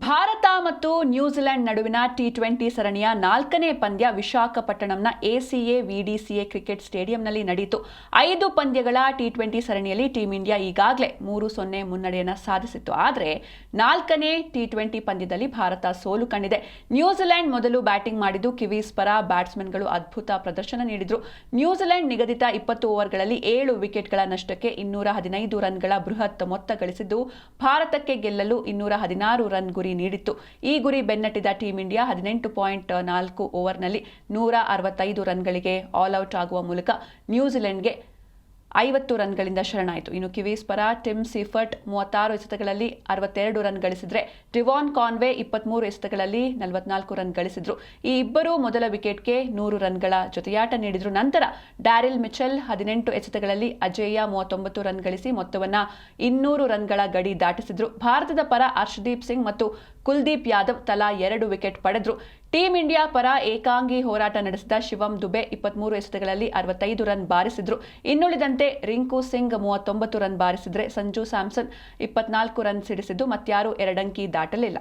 ಭಾರತ ಮತ್ತು ನ್ಯೂಜಿಲೆಂಡ್ ನಡುವಿನ ಟಿ20 ಸರಣಿಯ 4ನೇ ಪಂದ್ಯ ವಿಶಾಖಪಟ್ಟಣಂನ ಎಸಿಎ ವಿಡಿಸಿಎ ಕ್ರಿಕೆಟ್ ಸ್ಟೇಡಿಯಂನಲ್ಲಿ ನಡೆಯಿತು. 5 ಪಂದ್ಯಗಳ ಟಿ20 ಸರಣಿಯಲ್ಲಿ ಟೀಂ ಇಂಡಿಯಾ ಈಗಾಗಲೇ 3-0 ಮುನ್ನಡೆಯನ್ನು ಸಾಧಿಸಿತ್ತು. ಆದರೆ 4ನೇ ಟಿ20 ಪಂದ್ಯದಲ್ಲಿ ಭಾರತ ಸೋಲು ಕಂಡಿದೆ. ನ್ಯೂಜಿಲೆಂಡ್ ಮೊದಲು ಬ್ಯಾಟಿಂಗ್ ಮಾಡಿದ್ದು ಕಿವೀಸ್ ಪರ ಬ್ಯಾಟ್ಸ್ಮನ್ಗಳು ಅದ್ಭುತ ಪ್ರದರ್ಶನ ನೀಡಿದರು. ನ್ಯೂಜಿಲೆಂಡ್ ನಿಗದಿತ 20 ಓವರ್ಗಳಲ್ಲಿ 7 ವಿಕೆಟ್ಗಳ ನಷ್ಟಕ್ಕೆ 215 ರನ್ಗಳ ಬೃಹತ್ ಮೊತ್ತ ಗಳಿಸಿದ್ದು ಭಾರತಕ್ಕೆ ಗೆಲ್ಲಲು 216 ರನ್ ಗುರಿ ನೀಡಿತ್ತು. ಈ ಗುರಿ ಬೆನ್ನಟ್ಟಿದ ಟೀಂ ಇಂಡಿಯಾ 18.4 ಓವರ್ನಲ್ಲಿ 165 ರನ್ಗಳಿಗೆ ಆಲ್ಔಟ್ ಆಗುವ ಮೂಲಕ ನ್ಯೂಜಿಲೆಂಡ್ಗೆ 50 ರನ್ಗಳಿಂದ ಶರಣಾಯಿತು. ಇನ್ನು ಕಿವೀಸ್ ಪರ ಟಿಮ್ ಸೀಫರ್ಟ್ 36 ಎಸೆತಗಳಲ್ಲಿ 62 ರನ್ ಗಳಿಸಿದರೆ ಡಿವಾನ್ ಕಾನ್ವೆ 23 ಎಸೆತಗಳಲ್ಲಿ 44 ರನ್ ಗಳಿಸಿದ್ರು. ಈ ಇಬ್ಬರು ಮೊದಲ ವಿಕೆಟ್ಗೆ 100 ರನ್ಗಳ ಜೊತೆಯಾಟ ನೀಡಿದ್ರು. ನಂತರ ಡ್ಯಾರಿಲ್ ಮಿಚೆಲ್ 18 ಎಸೆತಗಳಲ್ಲಿ ಅಜೇಯ 39 ರನ್ ಗಳಿಸಿ ಮೊತ್ತವನ್ನ 200 ರನ್ಗಳ ಗಡಿ ದಾಟಿಸಿದ್ರು. ಭಾರತದ ಪರ ಹರ್ಷದೀಪ್ ಸಿಂಗ್ ಮತ್ತು ಕುಲ್ದೀಪ್ ಯಾದವ್ ತಲಾ 2 ವಿಕೆಟ್ ಪಡೆದ್ರು. ಟೀಂ ಇಂಡಿಯಾ ಪರ ಏಕಾಂಗಿ ಹೋರಾಟ ನಡೆಸಿದ ಶಿವಂ ದುಬೆ 23 ಎಸೆತಗಳಲ್ಲಿ 65 ರನ್ ಬಾರಿಸಿದ್ರು. ಇನ್ನುಳಿದಂತೆ ರಿಂಕು ಸಿಂಗ್ 39 ರನ್ ಬಾರಿಸಿದ್ರೆ ಸಂಜು ಸ್ಯಾಮ್ಸನ್ 24 ರನ್ ಸಿಡಿಸಿದ್ದು ಮತ್ಯಾರೂ ಎರಡಂಕಿ ದಾಟಲಿಲ್ಲ.